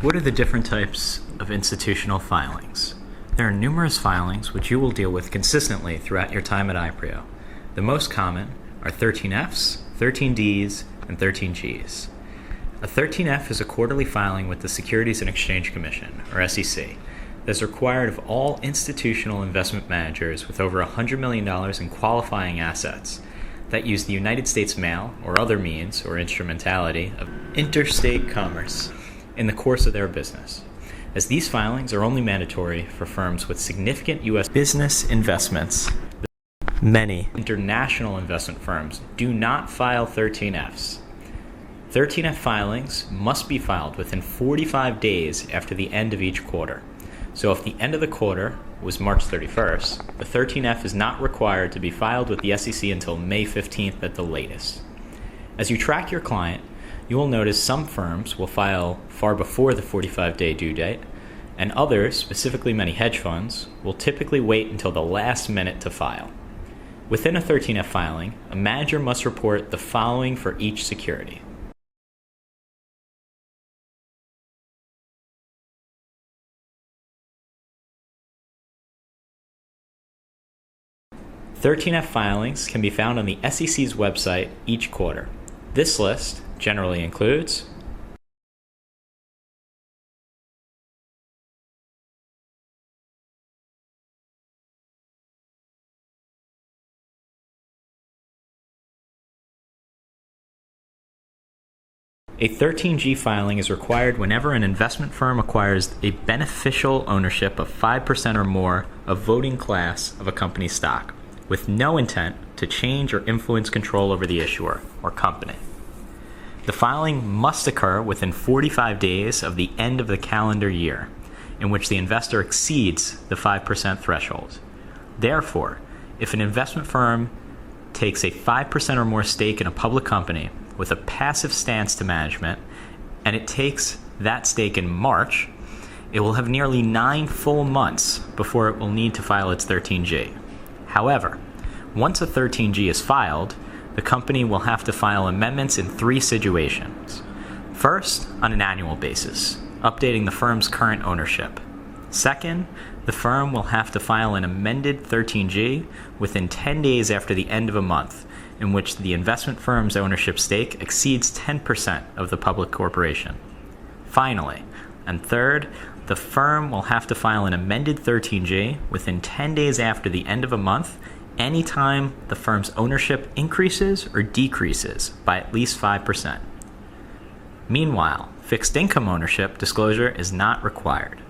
What are the different types of institutional filings? There are numerous filings which you will deal with consistently throughout your time at IPRIO. The most common are 13Fs, 13Ds, and 13Gs. A 13F is a quarterly filing with the Securities and Exchange Commission, or SEC, that is required of all institutional investment managers with over $100 million in qualifying assets that use the United States mail or other means or instrumentality of interstate commerce in the course of their business, as these filings are only mandatory for firms with significant U.S. business investments. Many international investment firms do not file 13Fs. 13F filings must be filed within 45 days after the end of each quarter. So if the end of the quarter was March 31st, the 13F is not required to be filed with the SEC until May 15th at the latest. As you track your client, you will notice some firms will file far before the 45-day due date, and others, specifically many hedge funds, will typically wait until the last minute to file. Within a 13F filing, a manager must report the following for each security. "13F filings can be found on the SEC's website each quarter. This list generally includes a 13G filing is required whenever an investment firm acquires a beneficial ownership of 5% or more of voting class of a company's stock, with no intent to change or influence control over the issuer or company. The filing must occur within 45 days of the end of the calendar year in which the investor exceeds the 5% threshold. Therefore, if an investment firm takes a 5% or more stake in a public company with a passive stance to management, and it takes that stake in March, it will have nearly 9 full months before it will need to file its 13G. However, once a 13G is filed, the company will have to file amendments in 3 situations. First, on an annual basis, updating the firm's current ownership. Second, the firm will have to file an amended 13G within 10 days after the end of a month, in which the investment firm's ownership stake exceeds 10% of the public corporation. Finally, and third, the firm will have to file an amended 13G within 10 days after the end of a month, anytime the firm's ownership increases or decreases by at least 5%. Meanwhile, fixed income ownership disclosure is not required.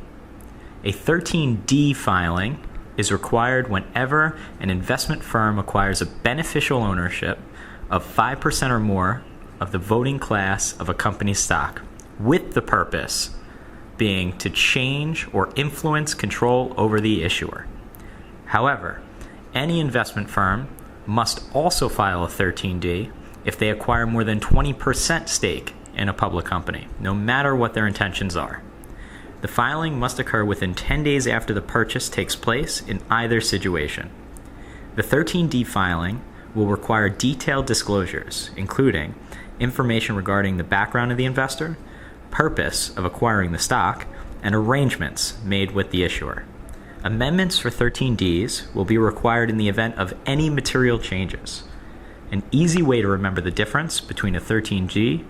A 13D filing is required whenever an investment firm acquires a beneficial ownership of 5% or more of the voting class of a company's stock, with the purpose being to change or influence control over the issuer. However, any investment firm must also file a 13D if they acquire more than 20% stake in a public company, no matter what their intentions are. The filing must occur within 10 days after the purchase takes place in either situation. The 13D filing will require detailed disclosures, including information regarding the background of the investor, purpose of acquiring the stock, and arrangements made with the issuer. Amendments for 13Ds will be required in the event of any material changes. An easy way to remember the difference between a 13G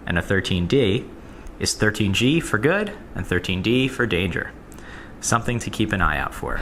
and a 13D is 13G for good and 13D for danger. Something to keep an eye out for.